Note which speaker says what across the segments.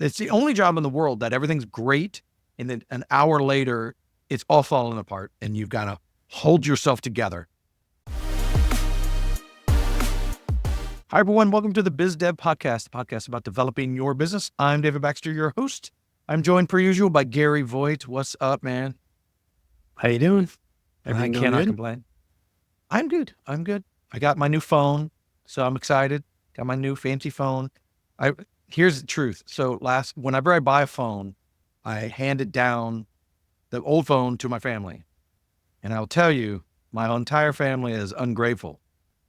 Speaker 1: It's the only job in the world that everything's great, and then an hour later, it's all falling apart, and you've got to hold yourself together. Hi, everyone. Welcome to the Biz Dev Podcast, the podcast about developing your business. I'm David Baxter, your host. I'm joined, per usual, by Gary Voigt. What's up, man?
Speaker 2: How you doing?
Speaker 1: I cannot complain. I'm good. I got my new phone, so I'm excited. Got my new fancy phone. Here's the truth. So whenever I buy a phone, I hand it down, the old phone, to my family. And I'll tell you, my entire family is ungrateful.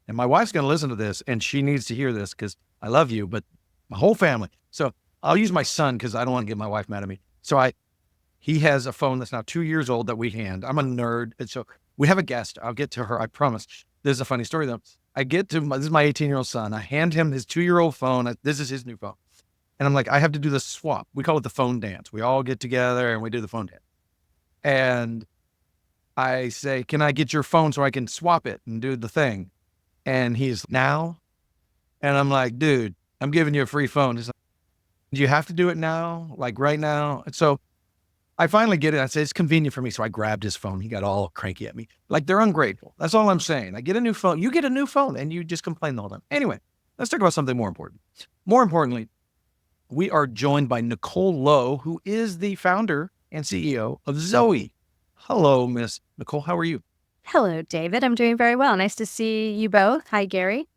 Speaker 1: And my wife's going to listen to this, and she needs to hear this because I love you, but my whole family. So I'll use my son because I don't want to get my wife mad at me. So he has a phone that's now 2 years old that we hand. I'm a nerd. And so we have a guest. I'll get to her, I promise. This is a funny story, though. This is my 18-year-old son. I hand him his 2-year-old phone. This is his new phone. And I'm like, I have to do the swap. We call it the phone dance. We all get together and we do the phone dance. And I say, can I get your phone so I can swap it and do the thing? And he's now, and I'm like, dude, I'm giving you a free phone. He's like, do you have to do it now? Like right now? And so I finally get it. I say, it's convenient for me. So I grabbed his phone. He got all cranky at me. Like, they're ungrateful. That's all I'm saying. I get a new phone. You get a new phone and you just complain the whole time. Anyway, let's talk about something more important. More importantly, we are joined by Nichole Lowe, who is the founder and CEO of Zoee. Hello, Miss Nichole. How are you?
Speaker 3: Hello, David. I'm doing very well. Nice to see you both. Hi, Gary.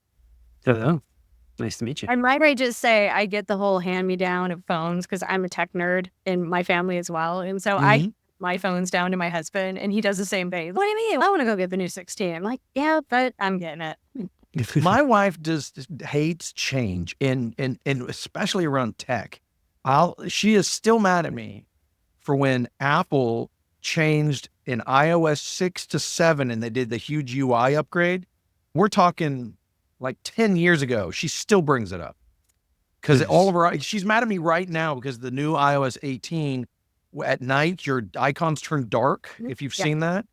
Speaker 2: Hello. Nice to meet you.
Speaker 3: I might just say I get the whole hand-me-down of phones because I'm a tech nerd in my family as well. And so my phone's down to my husband, and he does the same thing. What do you mean? I want to go get the new 16. I'm like, yeah, but I'm getting it.
Speaker 1: My wife hates change, and especially around tech. She is still mad at me for when Apple changed in iOS 6 to 7 and they did the huge UI upgrade. We're talking like 10 years ago. She still brings it up because she's mad at me right now because the new iOS 18 at night, your icons turn dark. If you've seen that,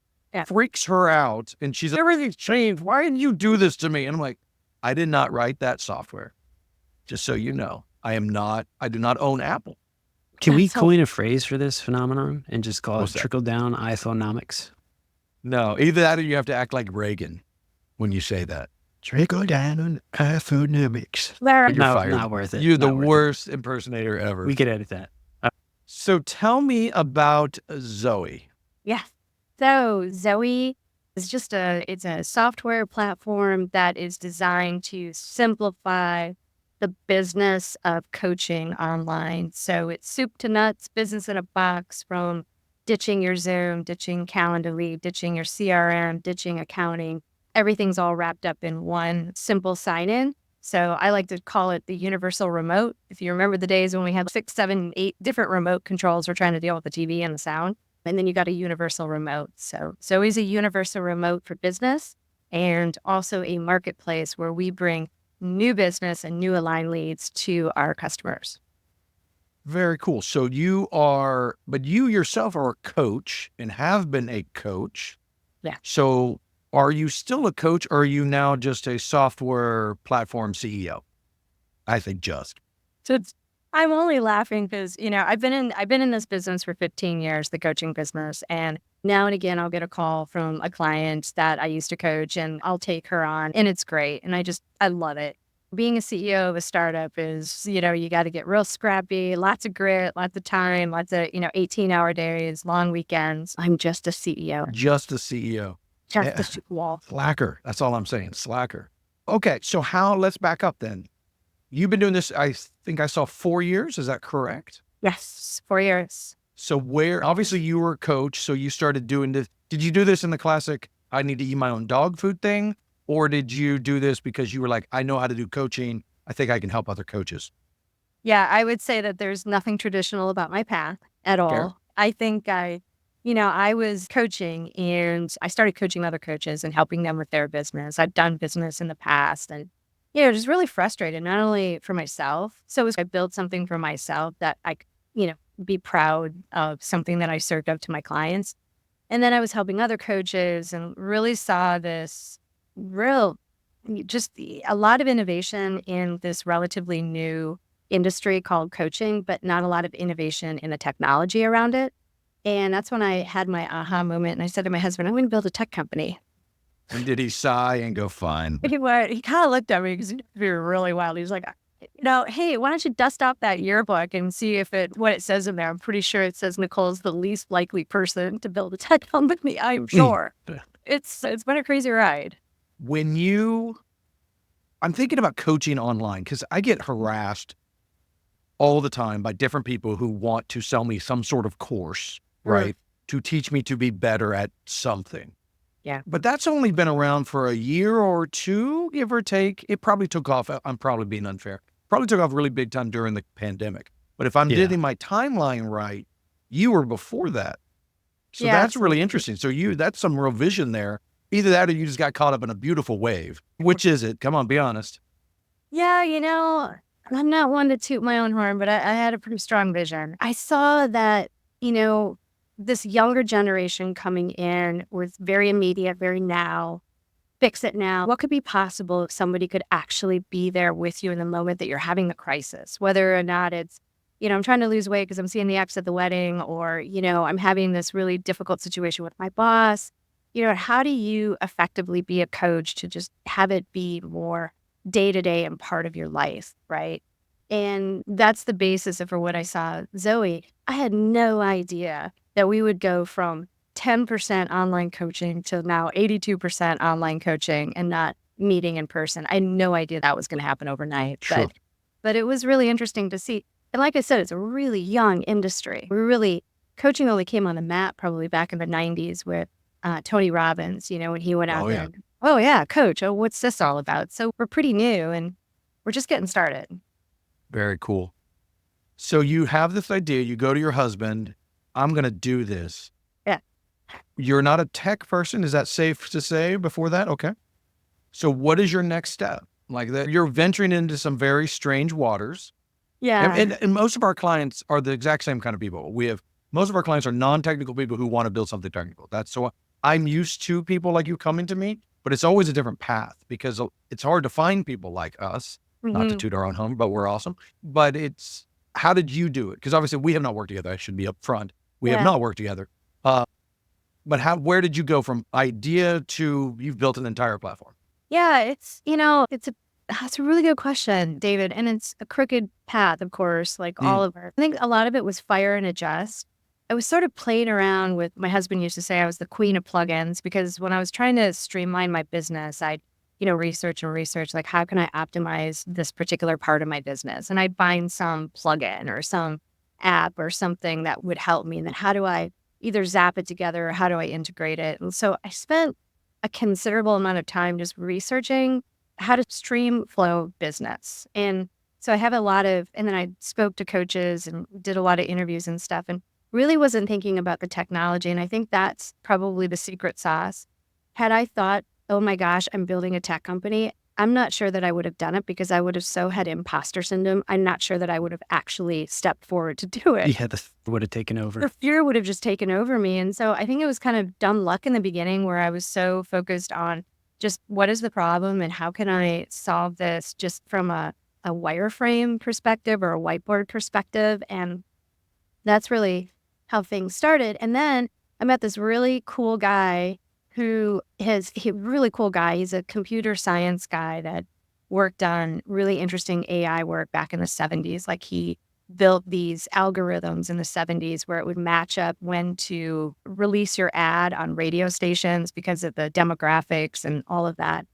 Speaker 1: freaks her out. And she's like, everything's changed. Why did you do this to me? And I'm like, I did not write that software. Just so you know, I do not own Apple.
Speaker 2: Can we coin a phrase for this phenomenon and just call it trickle-down iPhoneonomics?
Speaker 1: No, either that or you have to act like Reagan when you say that. Trickle-down iPhoneonomics.
Speaker 2: You're fired. Not worth it.
Speaker 1: You're the worst impersonator ever.
Speaker 2: We could edit that.
Speaker 1: So tell me about Zoee.
Speaker 3: Yeah. So Zoee is it's a software platform that is designed to simplify the business of coaching online. So it's soup to nuts, business in a box, from ditching your Zoom, ditching Calendly, ditching your CRM, ditching accounting. Everything's all wrapped up in one simple sign-in. So I like to call it the universal remote. If you remember the days when we had 6, 7, 8 different remote controls, we're trying to deal with the TV and the sound. And then you got a universal remote. So Zoee's a universal remote for business, and also a marketplace where we bring new business and new aligned leads to our customers.
Speaker 1: Very cool. So you yourself are a coach and have been a coach.
Speaker 3: Yeah.
Speaker 1: So are you still a coach, or are you now just a software platform CEO? I think just.
Speaker 3: So I'm only laughing because, I've been in this business for 15 years, the coaching business, and now and again, I'll get a call from a client that I used to coach, and I'll take her on, and it's great. And I love it. Being a CEO of a startup is, you got to get real scrappy, lots of grit, lots of time, lots of, 18-hour days, long weekends. I'm just a CEO.
Speaker 1: Just a CEO.
Speaker 3: Just a wall.
Speaker 1: Slacker. That's all I'm saying. Slacker. Okay. So let's back up then. You've been doing this, I think I saw 4 years. Is that correct?
Speaker 3: Yes. 4 years.
Speaker 1: So obviously you were a coach, so you started doing this. Did you do this in the classic, I need to eat my own dog food thing? Or did you do this because you were like, I know how to do coaching. I think I can help other coaches.
Speaker 3: Yeah, I would say that there's nothing traditional about my path at all.
Speaker 1: Fair.
Speaker 3: I think I was coaching, and I started coaching other coaches and helping them with their business. I'd done business in the past, and, just really frustrated, not only for myself. So I built something for myself that I, be proud of, something that I served up to my clients. And then I was helping other coaches and really saw this a lot of innovation in this relatively new industry called coaching, but not a lot of innovation in the technology around it. And that's when I had my aha moment. And I said to my husband, I'm going to build a tech company.
Speaker 1: And did he sigh and go, fine?
Speaker 3: He kind of looked at me because he knew we were really wild. He was like, hey, why don't you dust off that yearbook and see what it says in there? I'm pretty sure it says Nichole's the least likely person to build a tech company. I'm sure. It's been a crazy ride.
Speaker 1: I'm thinking about coaching online because I get harassed all the time by different people who want to sell me some sort of course, right? To teach me to be better at something.
Speaker 3: Yeah.
Speaker 1: But that's only been around for a year or two, give or take. It probably took off. I'm probably being unfair. Probably took off really big time during the pandemic. But if I'm getting my timeline right, you were before that. So that's really interesting. So that's some real vision there. Either that or you just got caught up in a beautiful wave. Which is it? Come on, be honest.
Speaker 3: Yeah, I'm not one to toot my own horn, but I had a pretty strong vision. I saw that, this younger generation coming in was very immediate, very now, fix it now. What could be possible if somebody could actually be there with you in the moment that you're having the crisis, whether or not it's, I'm trying to lose weight because I'm seeing the ex at the wedding, or, I'm having this really difficult situation with my boss. How do you effectively be a coach to just have it be more day-to-day and part of your life, right? And that's the basis for what I saw Zoee. I had no idea that we would go from 10% online coaching to now 82% online coaching and not meeting in person. I had no idea that was going to happen overnight.
Speaker 1: Sure.
Speaker 3: But it was really interesting to see. And like I said, it's a really young industry. Coaching only came on the map probably back in the 90s with Tony Robbins, when he went out there. Oh, yeah, coach. Oh, what's this all about? So we're pretty new and we're just getting started.
Speaker 1: Very cool. So you have this idea, you go to your husband, I'm going to do this.
Speaker 3: Yeah.
Speaker 1: You're not a tech person. Is that safe to say before that? Okay. So what is your next step? Like that, you're venturing into some very strange waters.
Speaker 3: Yeah.
Speaker 1: And most of our clients are the exact same kind of people. Most of our clients are non-technical people who want to build something technical. So I'm used to people like you coming to me, but it's always a different path because it's hard to find people like us, not to toot our own home, but we're awesome. But how did you do it? Because obviously we have not worked together. I should be upfront. We have not worked together. But where did you go from idea to you've built an entire platform?
Speaker 3: Yeah, it's a really good question, David. And it's a crooked path, of course, like all of our. I think a lot of it was fire and adjust. I was sort of playing around with, my husband used to say I was the queen of plugins, because when I was trying to streamline my business, I'd, research, like, how can I optimize this particular part of my business? And I'd find some plugin or some app or something that would help me. And then how do I either zap it together or how do I integrate it? And so I spent a considerable amount of time just researching how to stream flow business. And so I have and then I spoke to coaches and did a lot of interviews and stuff, and really wasn't thinking about the technology. And I think that's probably the secret sauce. Had I thought, oh my gosh, I'm building a tech company, I'm not sure that I would have done it because I would have had imposter syndrome. I'm not sure that I would have actually stepped forward to do it.
Speaker 2: Yeah, the would have taken over.
Speaker 3: The fear would have just taken over me. And so I think it was kind of dumb luck in the beginning where I was so focused on just what is the problem and how can I solve this just from a wireframe perspective or a whiteboard perspective. And that's really how things started. And then I met this really cool guy He's a computer science guy that worked on really interesting AI work back in the 70s. Like, he built these algorithms in the 70s where it would match up when to release your ad on radio stations because of the demographics and all of that.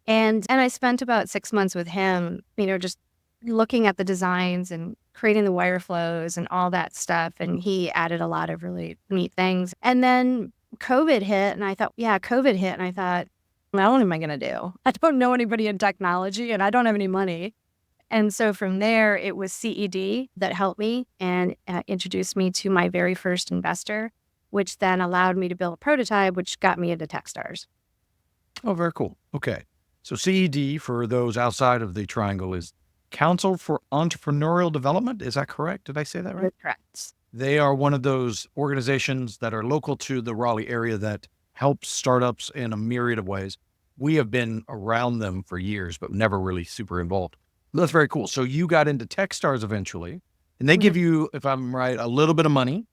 Speaker 3: And I spent about 6 months with him, just looking at the designs and creating the wire flows and all that stuff. And he added a lot of really neat things. And then COVID hit, and I thought, what am I going to do? I don't know anybody in technology and I don't have any money. And so from there, it was CED that helped me and introduced me to my very first investor, which then allowed me to build a prototype, which got me into Techstars.
Speaker 1: Oh, very cool. Okay. So CED, for those outside of the triangle, is Council for Entrepreneurial Development. Is that correct? Did I say that right?
Speaker 3: That's correct.
Speaker 1: They are one of those organizations that are local to the Raleigh area that helps startups in a myriad of ways. We have been around them for years, but never really super involved. That's very cool. So you got into Techstars eventually, and they give you, if I'm right, a little bit of money.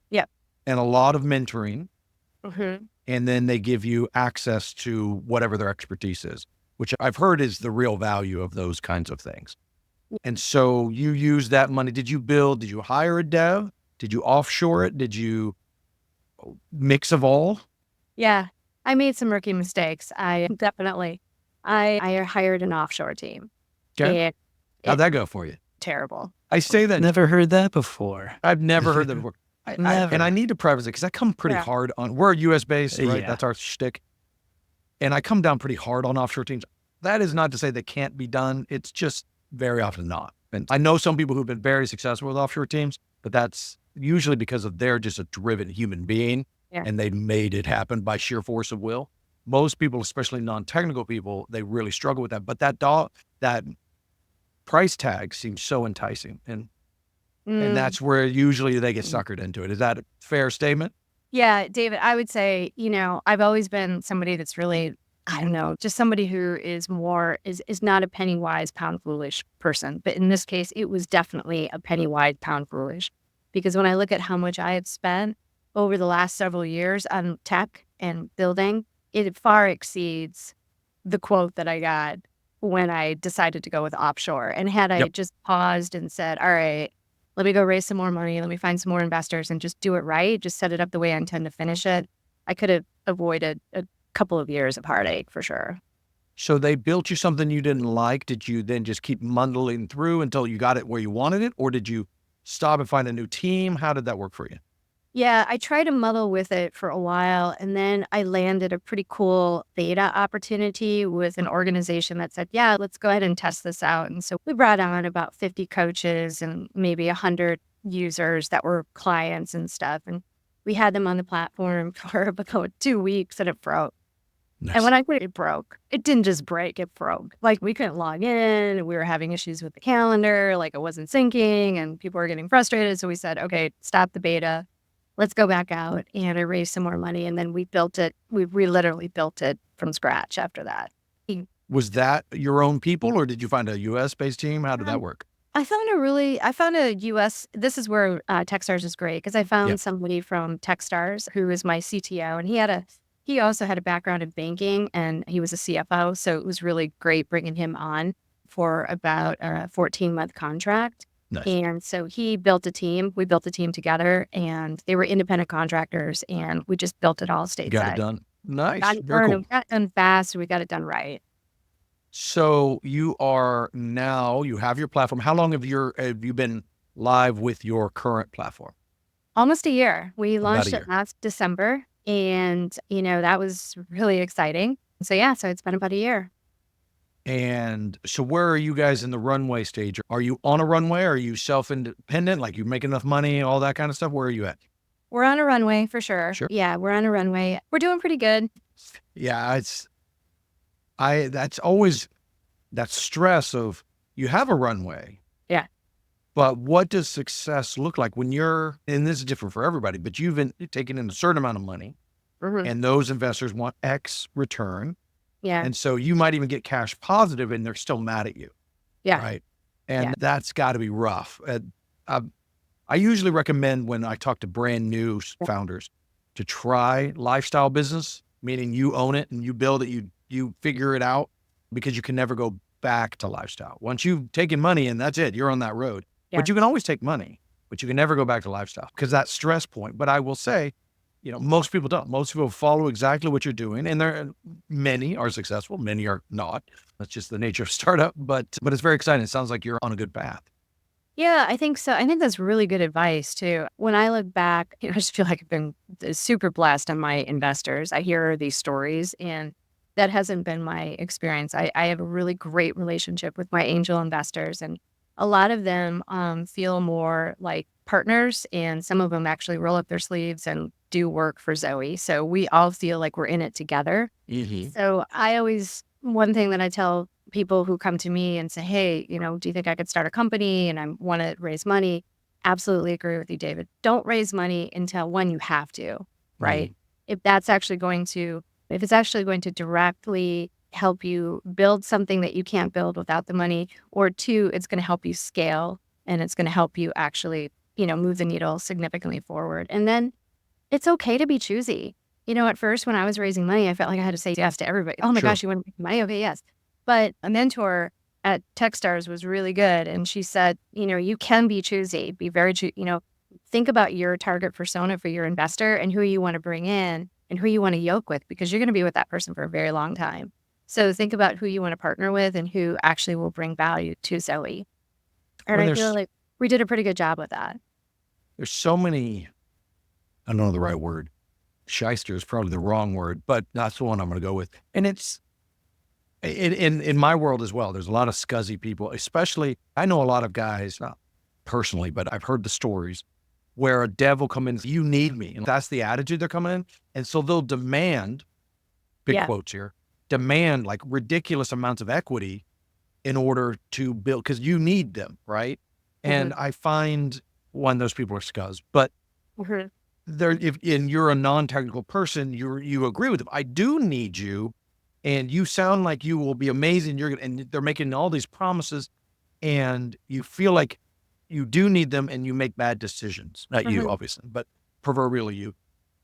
Speaker 3: Yep.
Speaker 1: And a lot of mentoring.
Speaker 3: Mm-hmm.
Speaker 1: And then they give you access to whatever their expertise is, which I've heard is the real value of those kinds of things. And so you use that money. Did you hire a dev? Did you offshore it? Did you mix of all?
Speaker 3: Yeah, I made some rookie mistakes. I hired an offshore team.
Speaker 1: Okay. How'd that go for you?
Speaker 3: Terrible.
Speaker 1: I say that.
Speaker 2: Never heard that before.
Speaker 1: I've never heard that before. And I need to preface it because I come pretty hard on, we're US based, right?
Speaker 2: Yeah.
Speaker 1: That's our shtick. And I come down pretty hard on offshore teams. That is not to say they can't be done. It's just very often not. And I know some people who've been very successful with offshore teams, but that's usually because of they're just a driven human being and they made it happen by sheer force of will. Most people, especially non-technical people, they really struggle with that. But that price tag seems so enticing. And that's where usually they get suckered into it. Is that a fair statement?
Speaker 3: Yeah, David, I would say, I've always been somebody that's really, I don't know, just somebody who is not a penny wise, pound foolish person. But in this case, it was definitely a penny wise, pound foolish. Because when I look at how much I have spent over the last several years on tech and building, it far exceeds the quote that I got when I decided to go with offshore. And had I just paused and said, all right, let me go raise some more money, let me find some more investors and just do it right, just set it up the way I intend to finish it, I could have avoided a couple of years of heartache for sure.
Speaker 1: So they built you something you didn't like. Did you then just keep muddling through until you got it where you wanted it? Or did you stop and find a new team? How did that work for you?
Speaker 3: Yeah, I tried to muddle with it for a while, and then I landed a pretty cool beta opportunity with an organization that said, yeah, let's go ahead and test this out. And so we brought on about 50 coaches and maybe 100 users that were clients and stuff. And we had them on the platform for about 2 weeks and it broke.
Speaker 1: Nice.
Speaker 3: And when I quit, it broke. It didn't just break, it broke. Like we couldn't log in. We were having issues with the calendar. Like it wasn't syncing and people were getting frustrated. So we said, okay, stop the beta. Let's go back out. And I raised some more money. And then we built it. We literally built it from scratch after that.
Speaker 1: Was that your own people or did you find a US based team? How did that work?
Speaker 3: I found a US, this is where Techstars is great because I found somebody from Techstars who is my CTO and he also had a background in banking and he was a CFO. So it was really great bringing him on for about a 14-month contract.
Speaker 1: Nice.
Speaker 3: And so he built a team. We built a team together and they were independent contractors and we just built it all stateside.
Speaker 1: Got it done. Nice. Very cool.
Speaker 3: We got it done fast. We got it done right.
Speaker 1: So you have your platform. How long have you been live with your current platform?
Speaker 3: Almost a year. We launched it last December and, that was really exciting. So it's been about a year.
Speaker 1: And so where are you guys in the runway stage? Are you on a runway? Are you self-independent? Like you make enough money, all that kind of stuff? Where are you at?
Speaker 3: We're on a runway for sure.
Speaker 1: Sure.
Speaker 3: Yeah, we're on a runway. We're doing pretty good.
Speaker 1: Yeah, that's always that stress of you have a runway.
Speaker 3: Yeah.
Speaker 1: But what does success look like when and this is different for everybody, but you've been taking in a certain amount of money and those investors want X return.
Speaker 3: Yeah.
Speaker 1: And so you might even get cash positive and they're still mad at you.
Speaker 3: Yeah.
Speaker 1: Right. And that's got to be rough. I usually recommend when I talk to brand new founders to try lifestyle business, meaning you own it and you build it, you figure it out because you can never go back to lifestyle. Once you've taken money and that's it, you're on that road. Yeah. But you can always take money, but you can never go back to lifestyle because that stress point. But I will say, most people don't. Most people follow exactly what you're doing. And many are successful. Many are not. That's just the nature of startup, but it's very exciting. It sounds like you're on a good path.
Speaker 3: Yeah, I think so. I think that's really good advice too. When I look back, I just feel like I've been super blessed on my investors. I hear these stories and that hasn't been my experience. I have a really great relationship with my angel investors and a lot of them feel more like partners and some of them actually roll up their sleeves and do work for Zoee. So we all feel like we're in it together. Mm-hmm. So one thing that I tell people who come to me and say, hey, do you think I could start a company and I want to raise money? Absolutely agree with you, David. Don't raise money until when you have to, right? Mm-hmm. If it's actually going to directly help you build something that you can't build without the money, or two, it's going to help you scale and it's going to help you actually, move the needle significantly forward. And then it's okay to be choosy. At first when I was raising money, I felt like I had to say yes to everybody. Oh my
Speaker 1: Sure.
Speaker 3: gosh, you want to make money? Okay, yes. But a mentor at Techstars was really good. And she said, you can be choosy, be very, think about your target persona for your investor and who you want to bring in and who you want to yoke with, because you're going to be with that person for a very long time. So think about who you want to partner with and who actually will bring value to Zoee. And
Speaker 1: When
Speaker 3: I feel like we did a pretty good job with that.
Speaker 1: there's so many, I don't know the right word. Shyster is probably the wrong word, but that's the one I'm going to go with. And it's in my world as well. There's a lot of scuzzy people, especially I know a lot of guys, not personally, but I've heard the stories where a dev will come in, you need me. And that's the attitude they're coming in. And so they'll demand, big quotes here, demand like ridiculous amounts of equity in order to build, because you need them, right? And I find one, those people are scuzz, but if you're a non-technical person, you agree with them. I do need you, and you sound like you will be amazing. And they're making all these promises, and you feel like you do need them, and you make bad decisions. Not you, obviously, but proverbially you.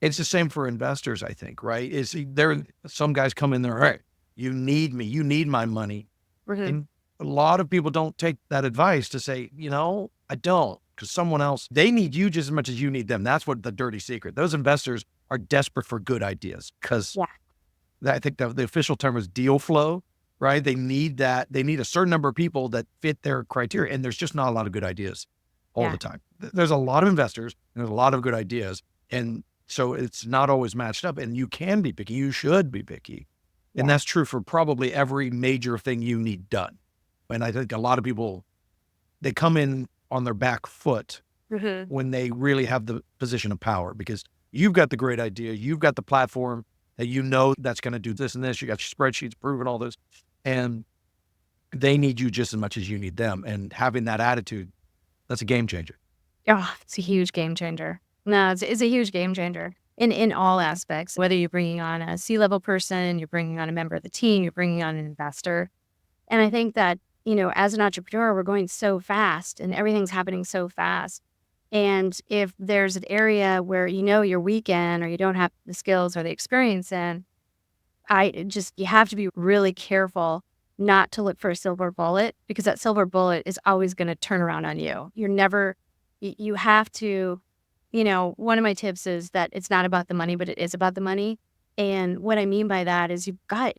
Speaker 1: It's the same for investors, I think, right? Some guys come in there, all right, you need me, you need my money. And a lot of people don't take that advice to say, I don't, because someone else, they need you just as much as you need them. That's what the dirty secret. Those investors are desperate for good ideas, because I think the official term is deal flow, right? They need that. They need a certain number of people that fit their criteria. And there's just not a lot of good ideas all the time. There's a lot of investors and there's a lot of good ideas. And so it's not always matched up, and you can be picky. You should be picky. And that's true for probably every major thing you need done. And I think a lot of people, they come in on their back foot when they really have the position of power, because you've got the great idea. You've got the platform that that's going to do this and this. You got your spreadsheets proving all this, and they need you just as much as you need them. And having that attitude, that's a game changer.
Speaker 3: Oh, it's a huge game changer. No, it's a huge game changer in all aspects, whether you're bringing on a C-level person, you're bringing on a member of the team, you're bringing on an investor. And I think that, as an entrepreneur, we're going so fast and everything's happening so fast. And if there's an area where you're weak in, or you don't have the skills or the experience in, you have to be really careful not to look for a silver bullet, because that silver bullet is always going to turn around on you. You have to, one of my tips is that it's not about the money, but it is about the money. And what I mean by that is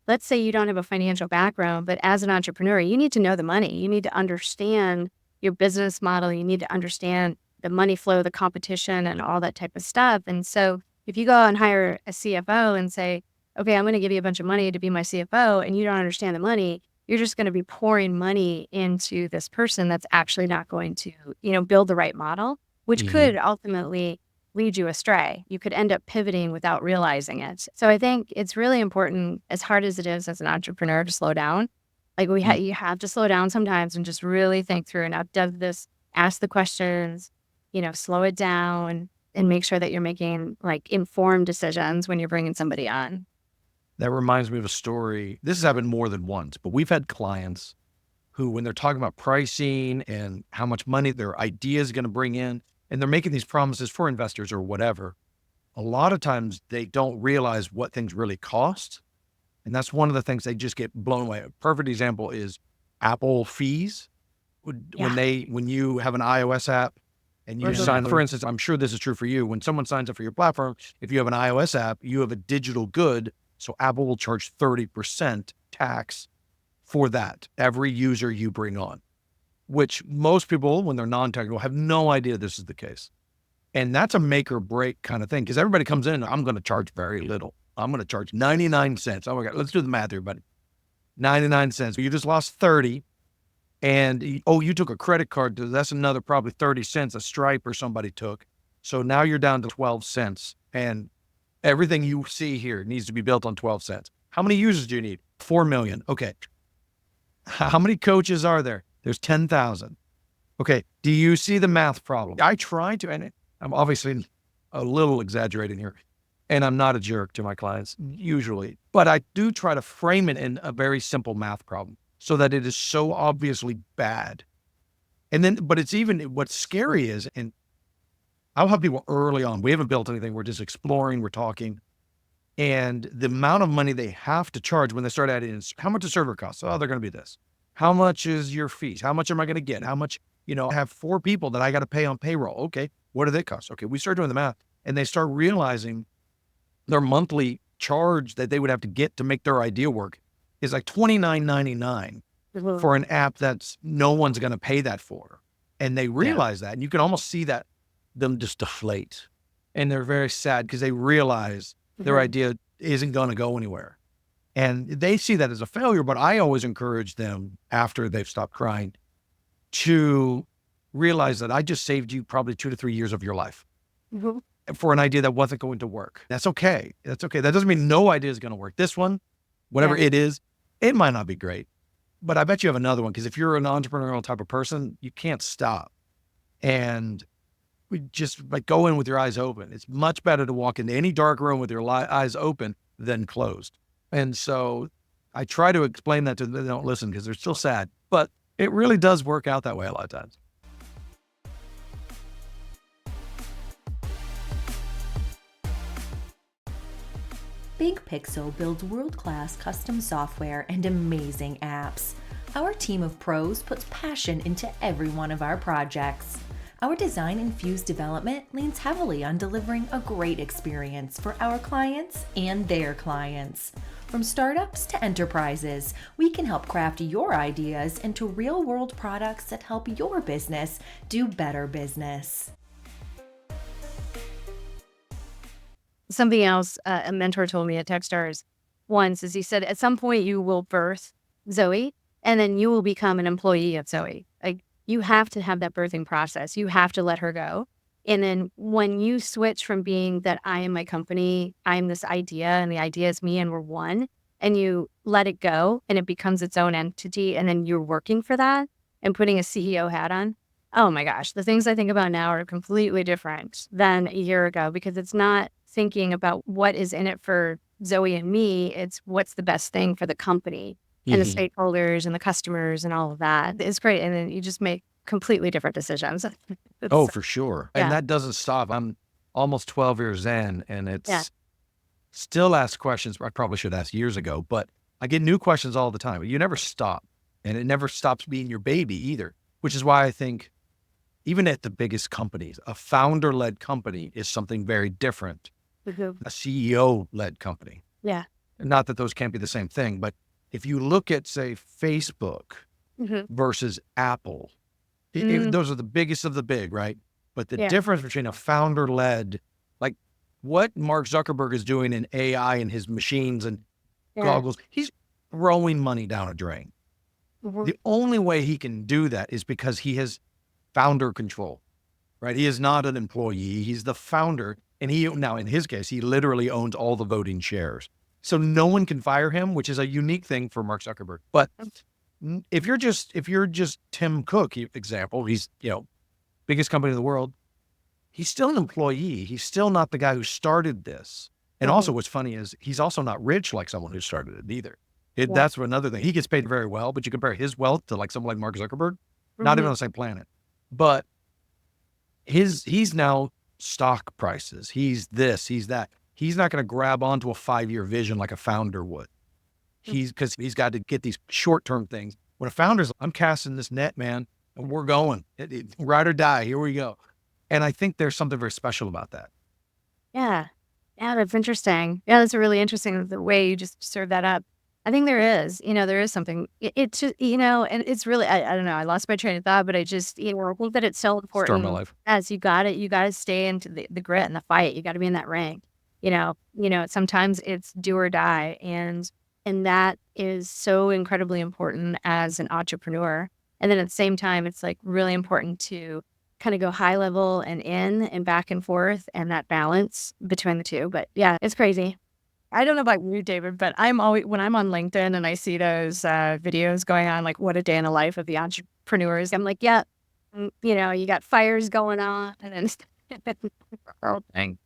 Speaker 3: let's say you don't have a financial background, but as an entrepreneur, you need to know the money. You need to understand your business model. You need to understand the money flow, the competition, and all that type of stuff. And so if you go and hire a CFO and say, okay, I'm going to give you a bunch of money to be my CFO, and you don't understand the money, you're just going to be pouring money into this person that's actually not going to, build the right model, which could ultimately lead you astray. You could end up pivoting without realizing it. So I think it's really important, as hard as it is as an entrepreneur, to slow down. Like you have to slow down sometimes and just really think through. Now, does this, ask the questions, slow it down, and make sure that you're making informed decisions when you're bringing somebody on.
Speaker 1: That reminds me of a story. This has happened more than once, but we've had clients who, when they're talking about pricing and how much money their idea is going to bring in, and they're making these promises for investors or whatever, a lot of times they don't realize what things really cost. And that's one of the things they just get blown away. A perfect example is Apple fees. When you have an iOS app and you sign, for instance, I'm sure this is true for you. When someone signs up for your platform, if you have an iOS app, you have a digital good. So Apple will charge 30% tax for that, every user you bring on, which most people, when they're non-technical, have no idea this is the case. And that's a make or break kind of thing, because everybody comes in, I'm going to charge very little. I'm going to charge 99 cents. Oh my God, let's do the math here, buddy. 99 cents. You just lost 30. And you took a credit card. That's another probably 30 cents a Stripe or somebody took. So now you're down to 12 cents. And everything you see here needs to be built on 12 cents. How many users do you need? 4 million. Okay. How many coaches are there? There's 10,000. Okay. Do you see the math problem? I try to, and I'm obviously a little exaggerating here. And I'm not a jerk to my clients usually, but I do try to frame it in a very simple math problem so that it is so obviously bad. And then, but it's even what's scary is, and I'll have people early on, we haven't built anything. We're just exploring, we're talking. And the amount of money they have to charge when they start adding in, how much does server cost? Oh, they're going to be this. How much is your fees? How much am I going to get? How much, I have 4 people that I got to pay on payroll. Okay. What do they cost? Okay. We start doing the math and they start realizing their monthly charge that they would have to get to make their idea work is like $29.99 for an app that's no one's going to pay that for. And they realize that, and you can almost see that them just deflate. And they're very sad because they realize their idea isn't going to go anywhere. And they see that as a failure, but I always encourage them after they've stopped crying to realize that I just saved you probably 2 to 3 years of your life for an idea that wasn't going to work. That's okay. That's okay. That doesn't mean no idea is going to work. This one, whatever it is, it might not be great, but I bet you have another one. Because if you're an entrepreneurial type of person, you can't stop. And we just like go in with your eyes open. It's much better to walk into any dark room with your eyes open than closed. And so I try to explain that to them. They don't listen because they're still sad, but it really does work out that way a lot of times.
Speaker 4: Big Pixel builds world-class custom software and amazing apps. Our team of pros puts passion into every one of our projects. Our design-infused development leans heavily on delivering a great experience for our clients and their clients. From startups to enterprises, we can help craft your ideas into real-world products that help your business do better business.
Speaker 3: Something else a mentor told me at Techstars once is he said, at some point you will birth Zoee and then you will become an employee of Zoee. Like, you have to have that birthing process. You have to let her go. And then when you switch from being that I am my company, I'm this idea and the idea is me and we're one, and you let it go and it becomes its own entity, and then you're working for that and putting a CEO hat on, oh my gosh, the things I think about now are completely different than a year ago, because it's not thinking about what is in it for Zoee and me. It's what's the best thing for the company and the stakeholders and the customers and all of that. It's great. And then you just make completely different decisions.
Speaker 1: Oh, for sure.
Speaker 3: Yeah.
Speaker 1: And that doesn't stop. I'm almost 12 years in, and it's still ask questions I probably should ask years ago, but I get new questions all the time. You never stop, and it never stops being your baby either, which is why I think even at the biggest companies, a founder-led company is something very different. A CEO-led company.
Speaker 3: Yeah.
Speaker 1: Not that those can't be the same thing, but if you look at, say, Facebook versus Apple, those are the biggest of the big, right? But the difference between a founder-led, like what Mark Zuckerberg is doing in AI and his machines and goggles, he's throwing money down a drain. The only way he can do that is because he has founder control, right? He is not an employee. He's the founder. And now in his case, he literally owns all the voting shares. So no one can fire him, which is a unique thing for Mark Zuckerberg. But if you're just Tim Cook, example, he's, biggest company in the world, he's still an employee. He's still not the guy who started this. And also what's funny is he's also not rich like someone who started it either. That's another thing. He gets paid very well, but you compare his wealth to like someone like Mark Zuckerberg, not even on the same planet. But he's now stock prices. He's this, he's that. He's not going to grab onto a 5-year vision like a founder would. Because he's got to get these short-term things. When a founder's, I'm casting this net, man, and we're going. Ride or die. Here we go. And I think there's something very special about that.
Speaker 3: Yeah. Yeah, that's interesting. Yeah, that's really interesting, the way you just serve that up. I think there is something, it's just, and it's really, I don't know, I lost my train of thought, but I just, I think that it's so important.
Speaker 1: Start my life.
Speaker 3: As you got to stay into the grit and the fight. You got to be in that ring, sometimes it's do or die. And that is so incredibly important as an entrepreneur. And then at the same time, it's like really important to kind of go high level and in and back and forth, and that balance between the two. But yeah, it's crazy. I don't know about you, David, but I'm always, when I'm on LinkedIn and I see those videos going on, like what a day in the life of the entrepreneurs, I'm like, yeah, you got fires going on. And then
Speaker 1: Dang.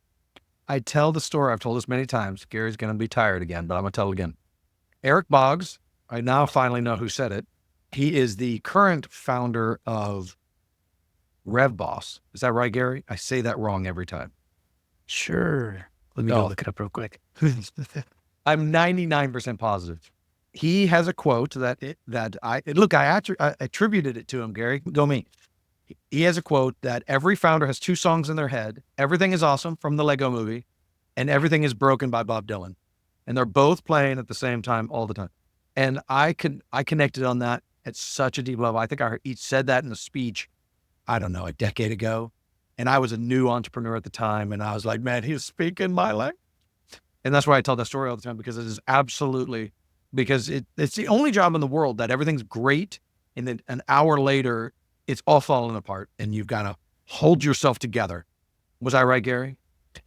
Speaker 1: I tell the story. I've told this many times. Gary's going to be tired again, but I'm going to tell it again. Eric Boggs, I now finally know who said it. He is the current founder of RevBoss. Is that right, Gary? I say that wrong every time.
Speaker 2: Sure. Let me go look it up real quick.
Speaker 1: I'm 99% positive. He has a quote I attributed it to him, Gary. Go me. He has a quote that every founder has two songs in their head. Everything is Awesome from the Lego movie, and Everything is Broken by Bob Dylan. And they're both playing at the same time all the time. And I connected on that at such a deep level. I think I heard each said that in a speech, I don't know, a decade ago. And I was a new entrepreneur at the time. And I was like, man, he's speaking my language. And that's why I tell that story all the time, because it is absolutely, because it's the only job in the world that everything's great. And then an hour later, it's all falling apart and you've got to hold yourself together. Was I right, Gary?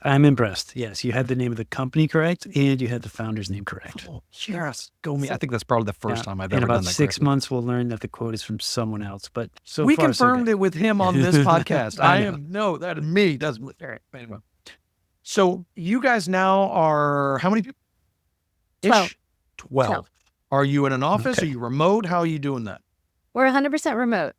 Speaker 2: I'm impressed. Yes, you had the name of the company correct and you had the founder's name correct.
Speaker 1: Oh, yes. Go me. I think that's probably the first time I've
Speaker 2: in
Speaker 1: ever
Speaker 2: about
Speaker 1: done that.
Speaker 2: 6 months, we'll learn that the quote is from someone else. But so
Speaker 1: we
Speaker 2: far,
Speaker 1: confirmed it with him on this podcast. That is me. Anyway. So you guys now are how many people? 12. Are you in an office?
Speaker 2: Okay.
Speaker 1: Are you remote? How are you doing that?
Speaker 3: We're 100% remote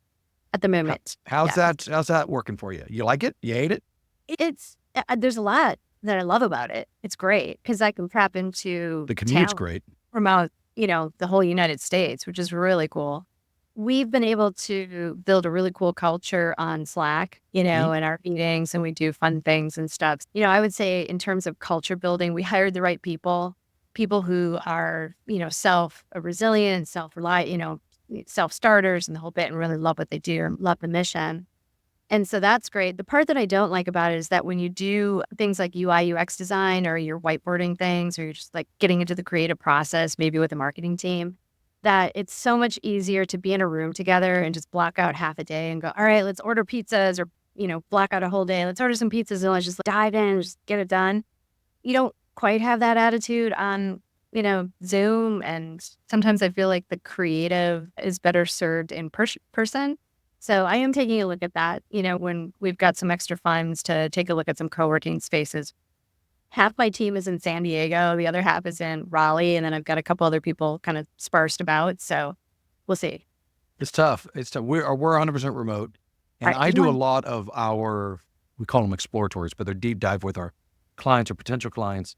Speaker 3: at the moment.
Speaker 1: How's that working for you? You like it? You hate it?
Speaker 3: It's there's a lot that I love about it. It's great because I can tap into
Speaker 1: The commute's
Speaker 3: talent
Speaker 1: great.
Speaker 3: from out, the whole United States, which is really cool. We've been able to build a really cool culture on Slack, in our meetings, and we do fun things and stuff. I would say in terms of culture building, we hired the right people who are, resilient, self-reliant, self-starters and the whole bit, and really love what they do and love the mission. And so that's great. The part that I don't like about it is that when you do things like UI, UX design, or you're whiteboarding things, or you're just like getting into the creative process, maybe with a marketing team, that it's so much easier to be in a room together and just block out half a day and go, all right, let's order pizzas, or, block out a whole day. Let's order some pizzas and let's just dive in and just get it done. You don't quite have that attitude on, Zoom. And sometimes I feel like the creative is better served in person. So I am taking a look at that, when we've got some extra funds to take a look at some co-working spaces. Half my team is in San Diego. The other half is in Raleigh. And then I've got a couple other people kind of sparsed about. So we'll see.
Speaker 1: It's tough. We're 100% remote. And I do a lot of we call them exploratories, but they're deep dive with our clients or potential clients.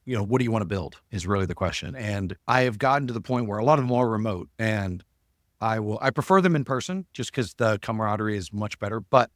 Speaker 1: What do you want to build is really the question. And I have gotten to the point where a lot of them are remote, and I prefer them in person just because the camaraderie is much better. But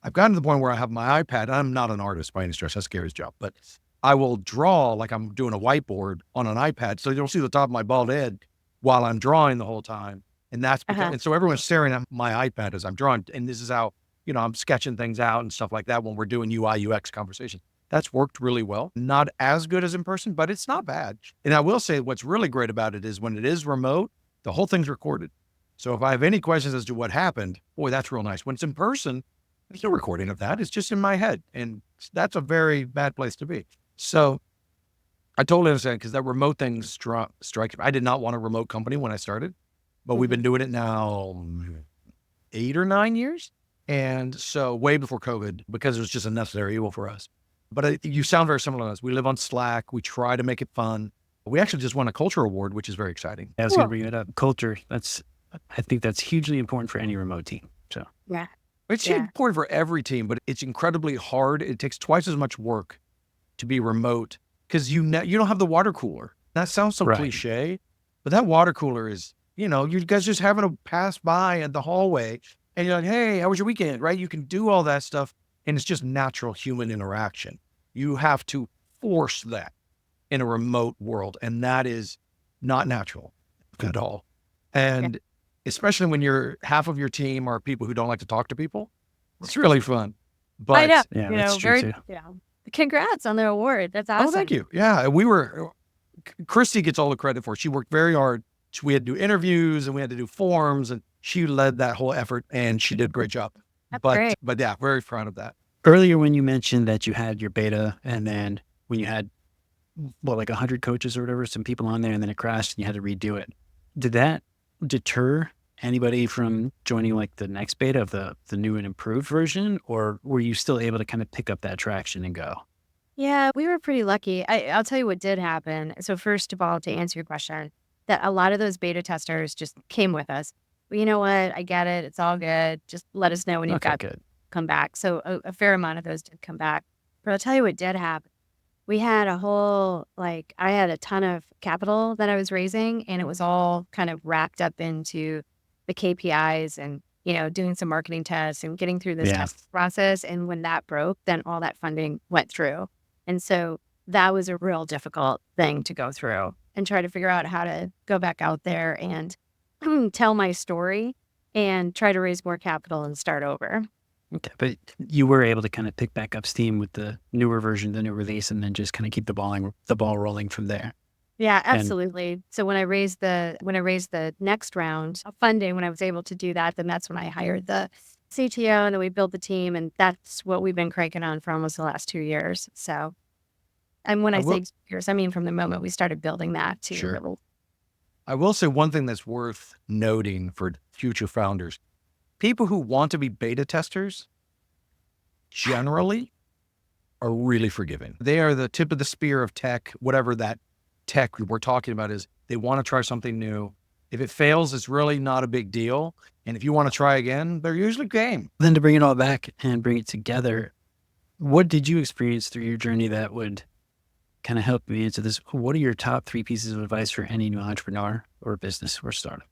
Speaker 1: I've gotten to the point where I have my iPad. I'm not an artist by any stretch. That's Gary's job. But I will draw like I'm doing a whiteboard on an iPad. So you'll see the top of my bald head while I'm drawing the whole time. And that's because, and so everyone's staring at my iPad as I'm drawing. And this is how, I'm sketching things out and stuff like that when we're doing UI, UX conversations. That's worked really well. Not as good as in person, but it's not bad. And I will say what's really great about it is when it is remote, the whole thing's recorded. So if I have any questions as to what happened, boy, that's real nice. When it's in person, there's no recording of that. It's just in my head. And that's a very bad place to be. So I totally understand, because that remote thing strikes me. I did not want a remote company when I started, but we've been doing it now 8 or 9 years. And so way before COVID, because it was just a necessary evil for us. But you sound very similar to us. We live on Slack. We try to make it fun. We actually just won a culture award, which is very exciting.
Speaker 2: I was going to bring it up. Culture. I think that's hugely important for any remote team. So
Speaker 3: yeah,
Speaker 1: it's important for every team, but it's incredibly hard. It takes twice as much work to be remote because you don't have the water cooler. That sounds so cliche, but that water cooler is, you guys just having to pass by at the hallway and you're like, hey, how was your weekend? Right? You can do all that stuff. And it's just natural human interaction. You have to force that in a remote world. And that is not natural at all. And especially when half of your team are people who don't like to talk to people, it's really fun. But
Speaker 3: I know.
Speaker 2: Yeah, that's true too.
Speaker 3: Congrats on the award. That's awesome.
Speaker 1: Oh, thank you. Yeah. Christy gets all the credit for it. She worked very hard. We had to do interviews and we had to do forms, and she led that whole effort and she did a great job.
Speaker 3: That's great.
Speaker 1: But yeah, very proud of that.
Speaker 2: Earlier when you mentioned that you had your beta, and then when you had, like 100 coaches or whatever, some people on there, and then it crashed and you had to redo it. Did that deter anybody from joining like the next beta of the new and improved version? Or were you still able to kind of pick up that traction and go?
Speaker 3: Yeah, we were pretty lucky. I'll tell you what did happen. So first of all, to answer your question, that a lot of those beta testers just came with us. Well, you know what? I get it. It's all good. Just let us know when you've
Speaker 2: Okay,
Speaker 3: got
Speaker 2: good.
Speaker 3: come back. So a fair amount of those did come back. But I'll tell you what did happen. We had a whole, like, I had a ton of capital that I was raising, and it was all kind of wrapped up into the KPIs and, doing some marketing tests and getting through this
Speaker 2: Yeah.
Speaker 3: test process. And when that broke, then all that funding went through. And so that was a real difficult thing to go through and try to figure out how to go back out there and tell my story and try to raise more capital and start over.
Speaker 2: Okay, but you were able to kind of pick back up steam with the newer version, the new release, and then just kind of keep the ball rolling from there.
Speaker 3: Yeah,
Speaker 2: And
Speaker 3: absolutely. So when I raised the next round of funding, when I was able to do that, then that's when I hired the CTO and then we built the team, and that's what we've been cranking on for almost the last 2 years. So, and when
Speaker 1: I
Speaker 3: I
Speaker 1: will
Speaker 3: say 2 years, I mean from the moment we started building that to
Speaker 2: Sure.
Speaker 3: really.
Speaker 1: I will say one thing that's worth noting for future founders. People who want to be beta testers generally are really forgiving. They are the tip of the spear of tech, whatever that tech we're talking about is. They want to try something new. If it fails, it's really not a big deal. And if you want to try again, they're usually game.
Speaker 2: then to bring it all back and bring it together, what did you experience through your journey that would kind of help me answer this? What are your top 3 pieces of advice for any new entrepreneur or business or startup?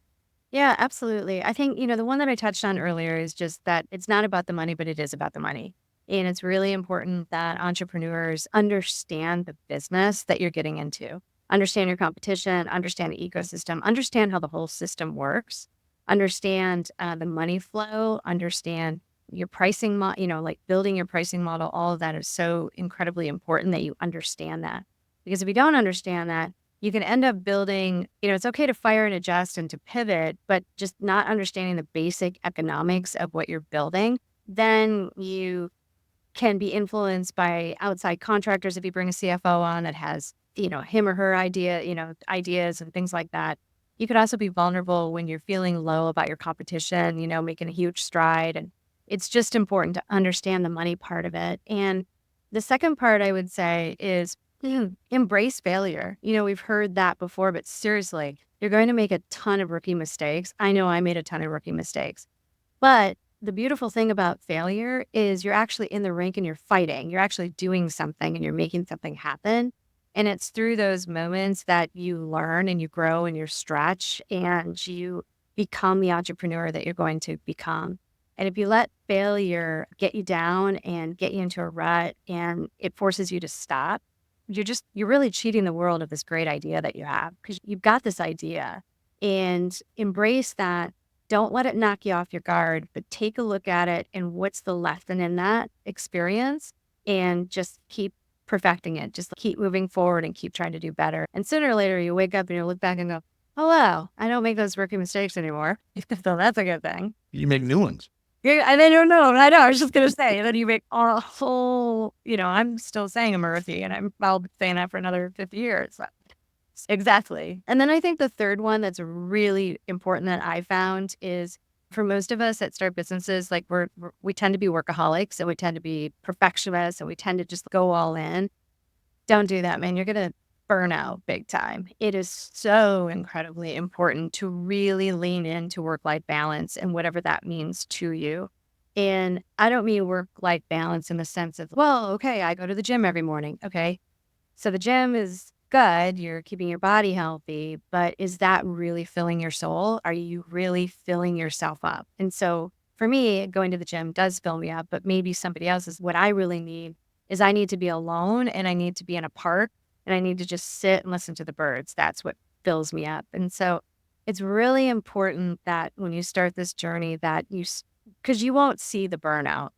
Speaker 3: Yeah, absolutely. I think, the one that I touched on earlier is just that it's not about the money, but it is about the money. And it's really important that entrepreneurs understand the business that you're getting into, understand your competition, understand the ecosystem, understand how the whole system works, understand the money flow, understand your pricing like building your pricing model. All of that is so incredibly important that you understand that. Because if you don't understand that, you can end up building, it's okay to fire and adjust and to pivot, but just not understanding the basic economics of what you're building, then you can be influenced by outside contractors. If you bring a CFO on that has, him or her ideas and things like that. You could also be vulnerable when you're feeling low about your competition, making a huge stride. And it's just important to understand the money part of it. And the second part I would say is embrace failure. We've heard that before, but seriously, you're going to make a ton of rookie mistakes. I know I made a ton of rookie mistakes, but the beautiful thing about failure is you're actually in the rink and you're fighting. You're actually doing something and you're making something happen. And it's through those moments that you learn and you grow and you stretch and you become the entrepreneur that you're going to become. And if you let failure get you down and get you into a rut and it forces you to stop, you're really cheating the world of this great idea that you have, because you've got this idea, and embrace that. Don't let it knock you off your guard, but take a look at it and what's the lesson in that experience, and just keep perfecting it. Just keep moving forward and keep trying to do better. And sooner or later you wake up and you look back and go, oh, wow, I don't make those rookie mistakes anymore. So that's a good thing.
Speaker 1: You make new ones.
Speaker 3: Yeah, and I don't know. I know. I was just going to say, and then you make a whole, I'm still saying I'm a rookie, and I'll be saying that for another 50 years. So. Exactly. And then I think the third one that's really important that I found is, for most of us that start businesses, like we tend to be workaholics and we tend to be perfectionists and we tend to just go all in. Don't do that, man. You're going to burn out big time. It is so incredibly important to really lean into work-life balance and whatever that means to you. And I don't mean work-life balance in the sense of, well, okay, I go to the gym every morning. Okay. So the gym is good. You're keeping your body healthy, but is that really filling your soul? Are you really filling yourself up? And so for me, going to the gym does fill me up, but maybe somebody else is what I really need is I need to be alone and I need to be in a park and I need to just sit and listen to the birds. That's what fills me up. And so it's really important that when you start this journey that because you won't see the burnout.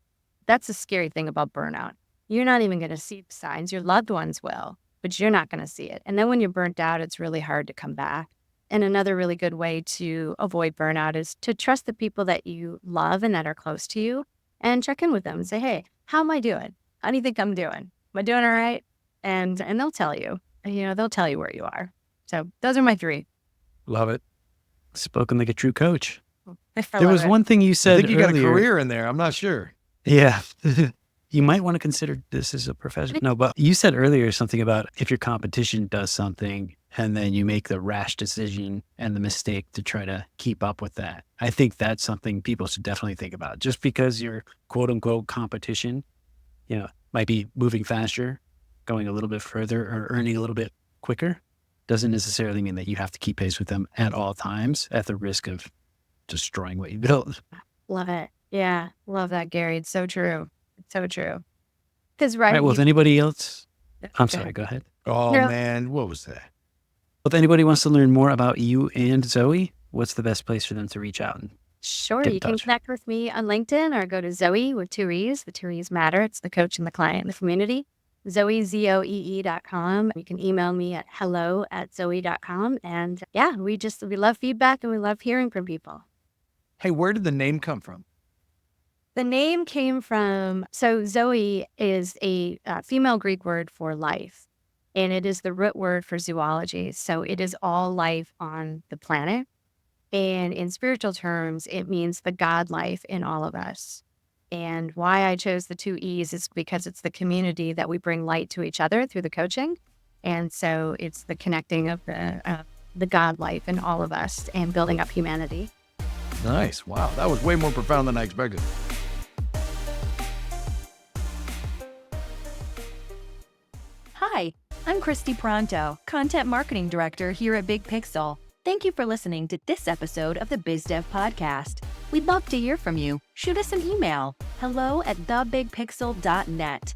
Speaker 3: That's the scary thing about burnout. You're not even going to see the signs. Your loved ones will, but you're not going to see it. And then when you're burnt out, it's really hard to come back. And another really good way to avoid burnout is to trust the people that you love and that are close to you and check in with them and say, hey, how am I doing? How do you think I'm doing? Am I doing all right? And they'll tell you, they'll tell you where you are. So those are my 3.
Speaker 1: Love it.
Speaker 2: Spoken like a true coach.
Speaker 3: I
Speaker 2: There was
Speaker 3: love it.
Speaker 2: one thing you
Speaker 1: I
Speaker 2: said
Speaker 1: think you got a
Speaker 2: earlier.
Speaker 1: career in there. I'm not sure.
Speaker 2: Yeah. you might want to consider this as a profession. No, but you said earlier something about if your competition does something and then you make the rash decision and the mistake to try to keep up with that. I think that's something people should definitely think about. Just because your quote unquote competition, might be moving faster, going a little bit further, or earning a little bit quicker, doesn't necessarily mean that you have to keep pace with them at all times at the risk of destroying what you built.
Speaker 3: Love it. Yeah. Love that, Gary. It's so true. It's so true. Because,
Speaker 2: All right. Well, if anybody else, I'm
Speaker 3: Go
Speaker 2: sorry, go ahead.
Speaker 1: Oh,
Speaker 3: No.
Speaker 1: man. What was that?
Speaker 2: If anybody wants to learn more about you and Zoe, what's the best place for them to reach out?
Speaker 3: Sure.
Speaker 2: Get in
Speaker 3: You can
Speaker 2: touch.
Speaker 3: connect with me on LinkedIn or go to Zoee with 2 E's. The 2 E's matter. It's the coach and the client and the community. Zoe, Zoee.com. You can email me at hello@zoe.com. And yeah, we love feedback and we love hearing from people.
Speaker 1: Hey, where did the name come from?
Speaker 3: The name came from, so Zoe is a female Greek word for life, and it is the root word for zoology. So it is all life on the planet. And in spiritual terms, it means the God life in all of us. And why I chose the 2 E's is because it's the community that we bring light to each other through the coaching. And so it's the connecting of the God life in all of us and building up humanity.
Speaker 1: Nice. Wow. That was way more profound than I expected.
Speaker 4: Hi, I'm Christy Pronto, Content Marketing Director here at Big Pixel. Thank you for listening to this episode of the BizDev Podcast. We'd love to hear from you. Shoot us an email, hello@thebigpixel.net.